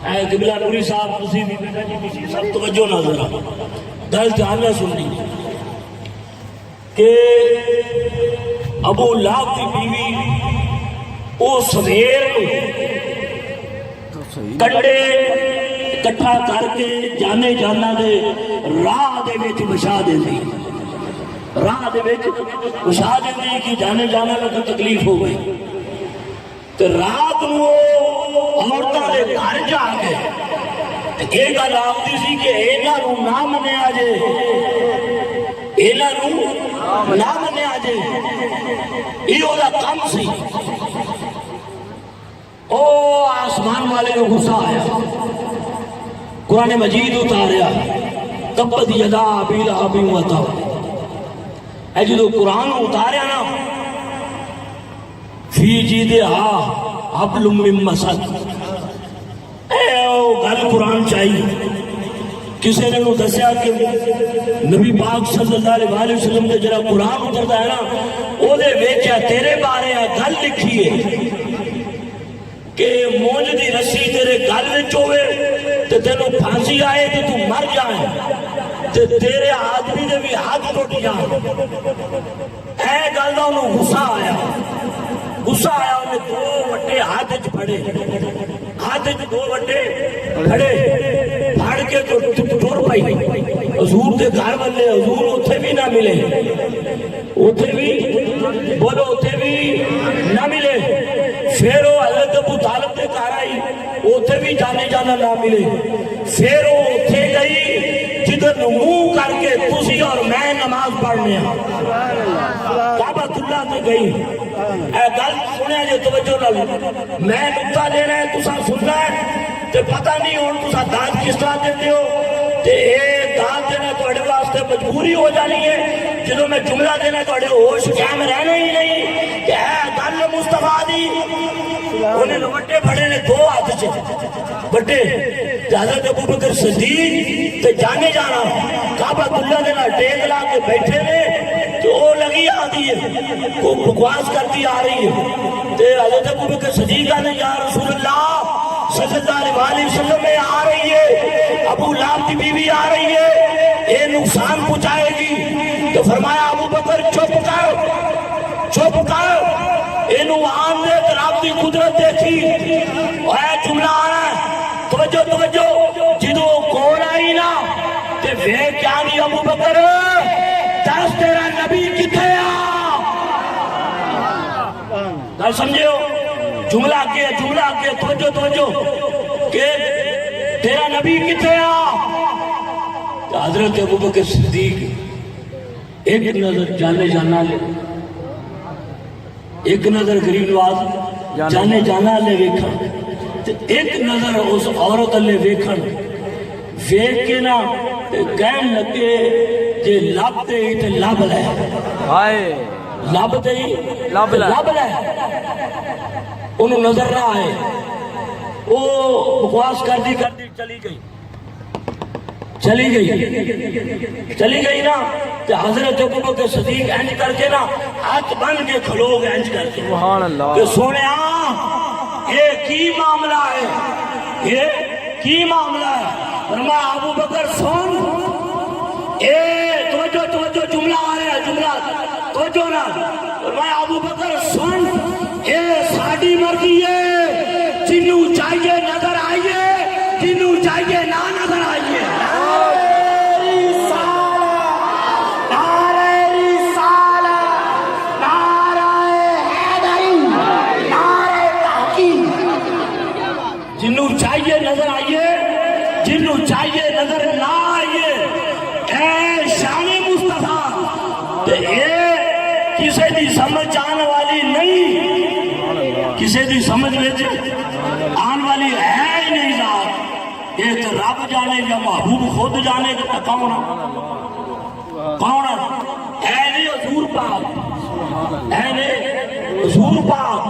اے قبلہ نوری صاحب تسی بھی بیٹا جی کسی سب توجہ نہ ذرا گل دھیان نہ سننی کہ ابو لہب کی بیوی او سویر کنڈے کٹھا کر کے جانے جانا دے راہ دے وچ بچا دیندی راہ دے وچ بچا دیندی کہ جانے جانا میں تکلیف ہو گئی تو رات نو عورتاں دے گھر جا کے ایک گل آخدی سی کہ انہاں نوں نہ منیا جے انہاں نوں نہ منیا جے یہ اودا کم سی او آسمان والے کو غصہ آیا قرآن مجید اتاریا تبت یدا ابی لہب وتب اے جدو قرآن اتاریا نا فی جیدہا حبل من مسد اے او گل قرآن چاہیے کسی نے دسیا کہ نبی پاک صلی اللہ علیہ وسلم نے جرا قرآن اترتا ہے نا او دے ویکھیا تیرے بارے گل لکھی ہے کہ مونج دی رسی تیرے گل وچ ہوئے تے تینوں پھانسی آئے تے تو مر جائے تے تیرے آدمی دے بھی ہاتھ ٹوٹ جائے اے گل دا انہوں غصہ آیا انہیں دو وٹے ہاتھ وچ پھڑے ہاتھ وچ دو وٹے پھڑے پھڑ کے تو ٹر پئی حضور دے گھر والے حضور اوتھے بھی نہ ملے اوتھے بھی بولو اوتھے بھی نہ ملے پھر وہ حضرت ابو طالب دے گھر آئی اوتھے بھی جانے جانا نہ ملے پھر وہ اوتھے گئی جدھر منہ کر کے تسی اور میں نماز پڑھنے ہیں کعبۃ اللہ تے گئی اے گل سنیا جے توجہ نال میں نقطہ دینا ہے تساں سننا ہے تے پتہ نہیں ہن تساں داد کس طرح دیندے ہو تے اے داد دینا تہاڈے واسطے مجبوری ہو جانی ہے جدوں میں جملہ دینا تہاڈے ہوش قائم رہنا ہی نہیں کہ اے گل مصطفیٰ دی انہیں لوٹے پھڑے نے دو ہاتھ سے بٹے حضرت ابو بکر صدیق تے جانے جانا کعبۃ اللہ دے نال ٹیک لا کے بیٹھے نے تو وہ لگی آدھی ہے وہ بکواس کرتی آ رہی ہے تے حضرت ابو بکر صدیق نے یا رسول اللہ صلی اللہ علیہ وسلم میں آ رہی ہے ابو لہب کی بیوی آ رہی ہے یہ نقصان پہنچائے گی تو فرمایا ابو بکر چپ کر انہوں آن دے رب دی قدرت دیکھی اے جملہ آنا ہے توجہ جدو کون آئی نا تے وہ کیا نہیں ابو بکر دس تیرا نبی کتے گل سمجھے ہو جملہ کے توجہ کہ تیرا نبی کتے حضرت ابو بکر صدیق ایک نظر جانے جانا لے ایک نظر غریب نواز جانے جانا لے ویکھن ایک نظر اس عورت لے ویکھن ویکھ کے نا کہن لگے جے لب دے تے لب لے لب دے لب لے انہوں نظر نہ آئے وہ بکواس کر دی چلی گئی نا تو حضرت ابو بکر صدیق انج کر کے نا ہاتھ بن کے کھلو گے انج کر کے کہ سونے یہ کی معاملہ ہے فرمایا ابو بکر سن توجہ جملہ آ رہا ہے جملہ توجہ نا فرمایا ابو بکر سن ساڑی مرضی ہے جنہوں چاہیے نظر آئیے جنہوں چاہیے نہ نظر آئیے جنہوں چاہیے نظر آئیے جنہوں چاہیے نظر نہ آئیے اے شان مصطفیٰ اے کسے دی سمجھ آنے والی نہیں کسے دی سمجھ لیتے آن والی ہے ہی نہیں ذات یہ تو رب جانے یا محبوب خود جانے کہ کون ہے نہیں حضور پاک ہے نہیں حضور پاک